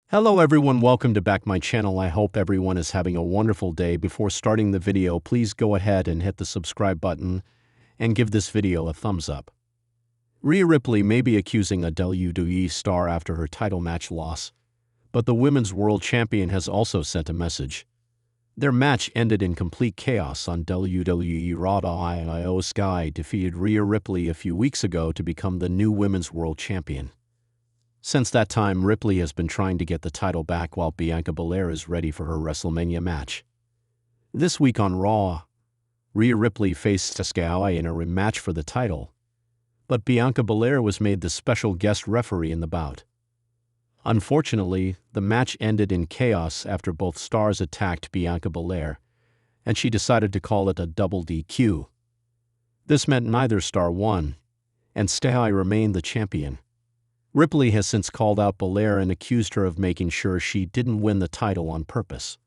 Hello everyone, welcome to back my channel. I hope everyone is having a wonderful day. Before starting the video, please go ahead and hit the subscribe button and give this video a thumbs up. Rhea Ripley may be accusing a WWE star after her title match loss, but the Women's World Champion has also sent a message. Their match ended in complete chaos on WWE Raw. Io Sky defeated Rhea Ripley a few weeks ago to become the new Women's World Champion. Since that time, Ripley has been trying to get the title back while Bianca Belair is ready for her WrestleMania match. This week on Raw, Rhea Ripley faced Sky in a rematch for the title, but Bianca Belair was made the special guest referee in the bout. Unfortunately, the match ended in chaos after both stars attacked Bianca Belair, and she decided to call it a double DQ. This meant neither star won, and Sky remained the champion. Ripley has since called out Belair and accused her of making sure she didn't win the title on purpose.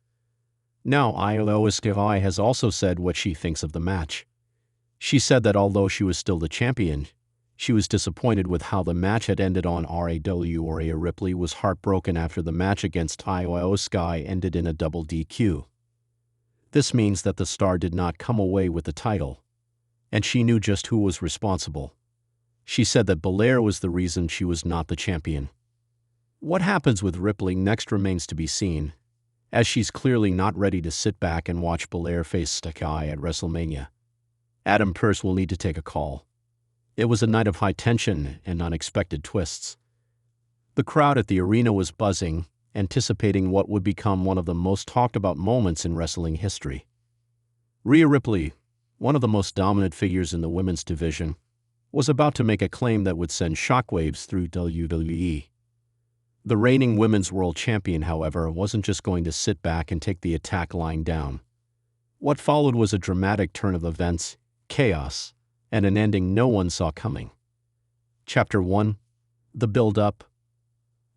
Now, Io Sky has also said what she thinks of the match. She said that although she was still the champion, she was disappointed with how the match had ended on RAW. Rhea Ripley was heartbroken after the match against Io Sky ended in a double DQ. This means that the star did not come away with the title, and she knew just who was responsible. She said that Belair was the reason she was not the champion. What happens with Ripley next remains to be seen, as she's clearly not ready to sit back and watch Belair face Sky at WrestleMania. Adam Pearce will need to take a call. It was a night of high tension and unexpected twists. The crowd at the arena was buzzing, anticipating what would become one of the most talked about moments in wrestling history. Rhea Ripley, one of the most dominant figures in the women's division, was about to make a claim that would send shockwaves through WWE. The reigning Women's World Champion, however, wasn't just going to sit back and take the attack lying down. What followed was a dramatic turn of events, chaos, and an ending no one saw coming. Chapter 1. The Build-Up.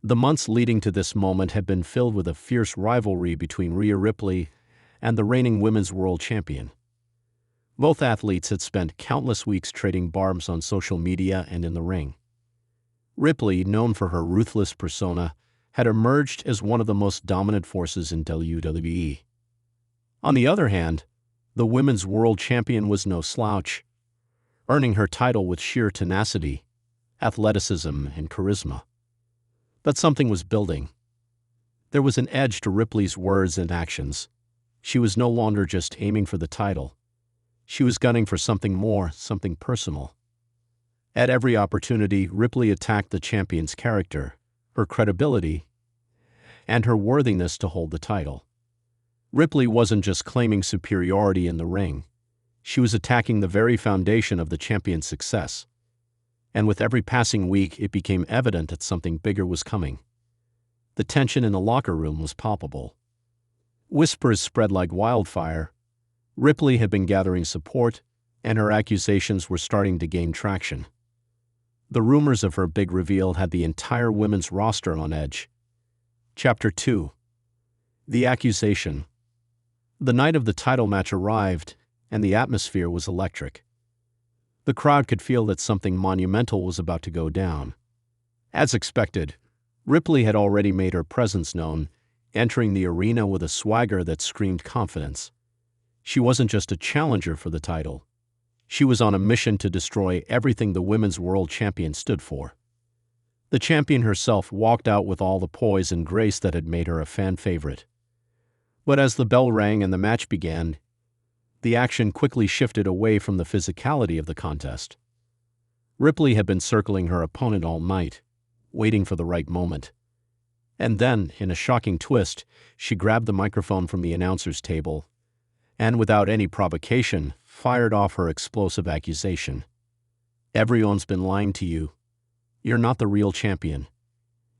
The months leading to this moment had been filled with a fierce rivalry between Rhea Ripley and the reigning Women's World Champion. Both athletes had spent countless weeks trading barbs on social media and in the ring. Ripley, known for her ruthless persona, had emerged as one of the most dominant forces in WWE. On the other hand, the Women's World Champion was no slouch, earning her title with sheer tenacity, athleticism, and charisma. But something was building. There was an edge to Ripley's words and actions. She was no longer just aiming for the title. She was gunning for something more, something personal. At every opportunity, Ripley attacked the champion's character, her credibility, and her worthiness to hold the title. Ripley wasn't just claiming superiority in the ring. She was attacking the very foundation of the champion's success. And with every passing week, it became evident that something bigger was coming. The tension in the locker room was palpable. Whispers spread like wildfire. Ripley had been gathering support, and her accusations were starting to gain traction. The rumors of her big reveal had the entire women's roster on edge. Chapter 2. The Accusation. The night of the title match arrived, and the atmosphere was electric. The crowd could feel that something monumental was about to go down. As expected, Ripley had already made her presence known, entering the arena with a swagger that screamed confidence. She wasn't just a challenger for the title. She was on a mission to destroy everything the Women's World Champion stood for. The champion herself walked out with all the poise and grace that had made her a fan favorite. But as the bell rang and the match began, the action quickly shifted away from the physicality of the contest. Ripley had been circling her opponent all night, waiting for the right moment. And then, in a shocking twist, she grabbed the microphone from the announcer's table and, without any provocation, fired off her explosive accusation. Everyone's been lying to you. You're not the real champion.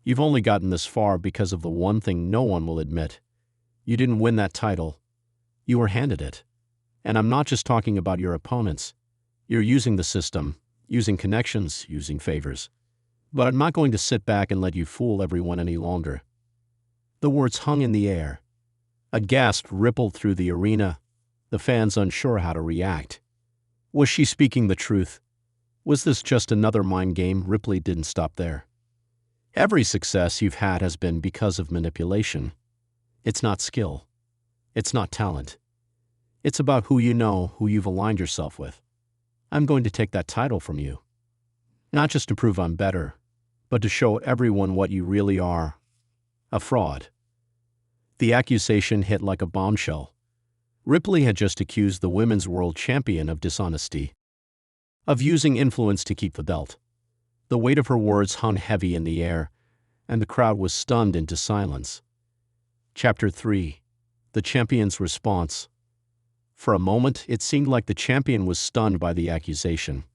You've only gotten this far because of the one thing no one will admit. You didn't win that title. You were handed it. And I'm not just talking about your opponents. You're using the system, using connections, using favors. But I'm not going to sit back and let you fool everyone any longer. The words hung in the air. A gasp rippled through the arena, the fans unsure how to react. Was she speaking the truth? Was this just another mind game? Ripley didn't stop there. Every success you've had has been because of manipulation. It's not skill. It's not talent. It's about who you know, who you've aligned yourself with. I'm going to take that title from you. Not just to prove I'm better, but to show everyone what you really are. A fraud. The accusation hit like a bombshell. Ripley had just accused the women's world champion of dishonesty, of using influence to keep the belt. The weight of her words hung heavy in the air, and the crowd was stunned into silence. Chapter 3. The champion's response. For a moment, it seemed like the champion was stunned by the accusation.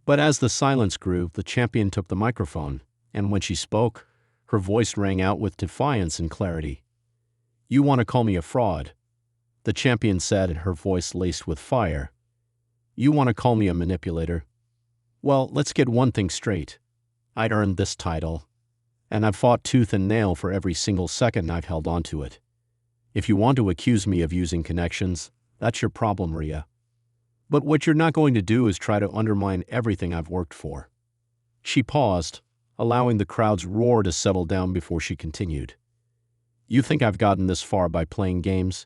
But as the silence grew, the champion took the microphone, and when she spoke, her voice rang out with defiance and clarity. "You want to call me a fraud?" the champion said, her voice laced with fire. "You want to call me a manipulator? Well, let's get one thing straight. I'd earned this title, and I've fought tooth and nail for every single second I've held on to it. If you want to accuse me of using connections, that's your problem, Rhea. But what you're not going to do is try to undermine everything I've worked for." She paused, allowing the crowd's roar to settle down before she continued. "You think I've gotten this far by playing games?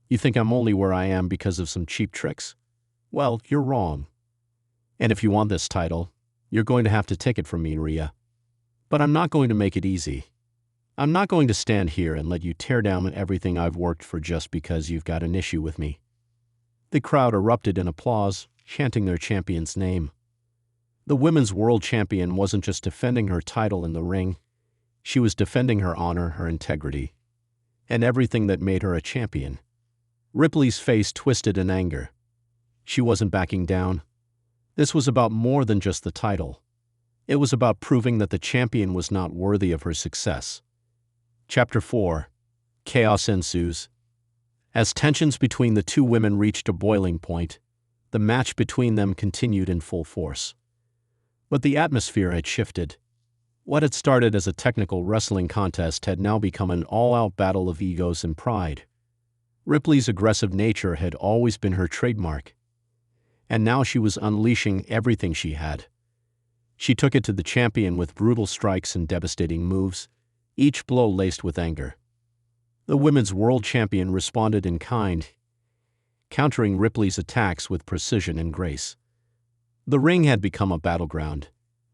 You think I'm only where I am because of some cheap tricks? Well, you're wrong. And if you want this title, you're going to have to take it from me, Rhea. But I'm not going to make it easy. I'm not going to stand here and let you tear down everything I've worked for just because you've got an issue with me." The crowd erupted in applause, chanting their champion's name. The women's world champion wasn't just defending her title in the ring. She was defending her honor, her integrity, and everything that made her a champion. Ripley's face twisted in anger. She wasn't backing down. This was about more than just the title. It was about proving that the champion was not worthy of her success. Chapter 4. Chaos ensues. As tensions between the two women reached a boiling point, the match between them continued in full force. But the atmosphere had shifted. What had started as a technical wrestling contest had now become an all-out battle of egos and pride. Ripley's aggressive nature had always been her trademark, and now she was unleashing everything she had. She took it to the champion with brutal strikes and devastating moves, each blow laced with anger. The women's world champion responded in kind, countering Ripley's attacks with precision and grace. The ring had become a battleground,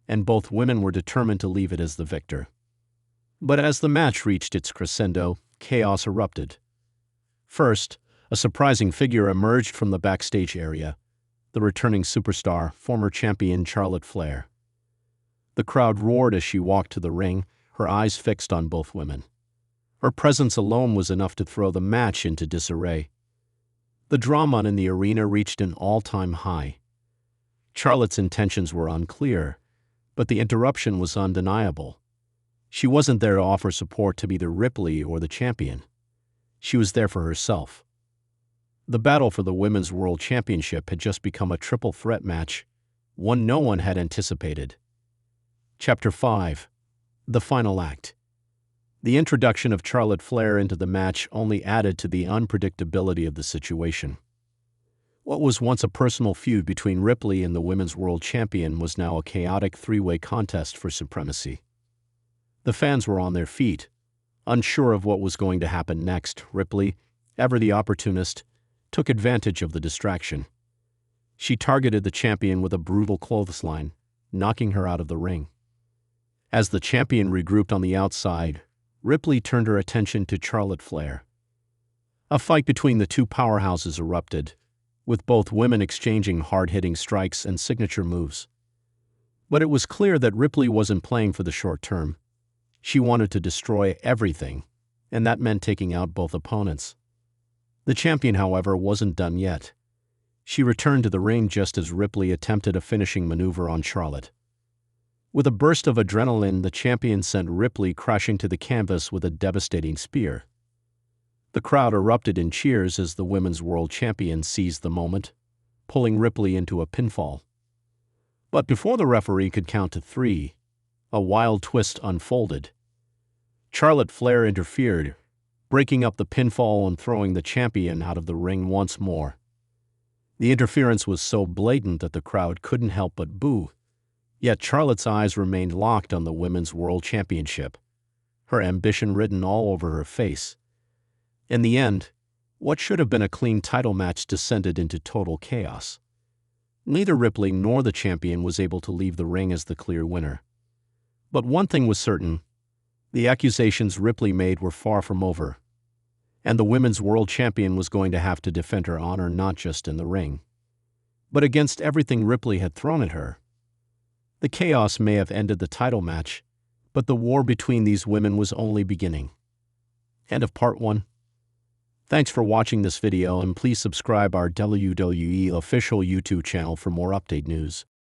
and both women were determined to leave it as the victor. But as the match reached its crescendo, chaos erupted. First, a surprising figure emerged from the backstage area, the returning superstar, former champion Charlotte Flair. The crowd roared as she walked to the ring, her eyes fixed on both women. Her presence alone was enough to throw the match into disarray. The drama in the arena reached an all-time high. Charlotte's intentions were unclear, but the interruption was undeniable. She wasn't there to offer support to either Ripley or the champion. She was there for herself. The battle for the Women's World Championship had just become a triple threat match, one no one had anticipated. Chapter 5. The Final Act. The introduction of Charlotte Flair into the match only added to the unpredictability of the situation. What was once a personal feud between Ripley and the Women's World Champion was now a chaotic three-way contest for supremacy. The fans were on their feet, unsure of what was going to happen next. Ripley, ever the opportunist, took advantage of the distraction. She targeted the champion with a brutal clothesline, knocking her out of the ring. As the champion regrouped on the outside, Ripley turned her attention to Charlotte Flair. A fight between the two powerhouses erupted, with both women exchanging hard-hitting strikes and signature moves. But it was clear that Ripley wasn't playing for the short term. She wanted to destroy everything, and that meant taking out both opponents. The champion, however, wasn't done yet. She returned to the ring just as Ripley attempted a finishing maneuver on Charlotte. With a burst of adrenaline, the champion sent Ripley crashing to the canvas with a devastating spear. The crowd erupted in cheers as the Women's World Champion seized the moment, pulling Ripley into a pinfall. But before the referee could count to 3, a wild twist unfolded. Charlotte Flair interfered, breaking up the pinfall and throwing the champion out of the ring once more. The interference was so blatant that the crowd couldn't help but boo. Yet Charlotte's eyes remained locked on the Women's World Championship, her ambition written all over her face. In the end, what should have been a clean title match descended into total chaos. Neither Ripley nor the champion was able to leave the ring as the clear winner. But one thing was certain: the accusations Ripley made were far from over, and the Women's World Champion was going to have to defend her honor not just in the ring, but against everything Ripley had thrown at her. The chaos may have ended the title match, but the war between these women was only beginning. End of part 1. Thanks for watching this video, and please subscribe our WWE official YouTube channel for more update news.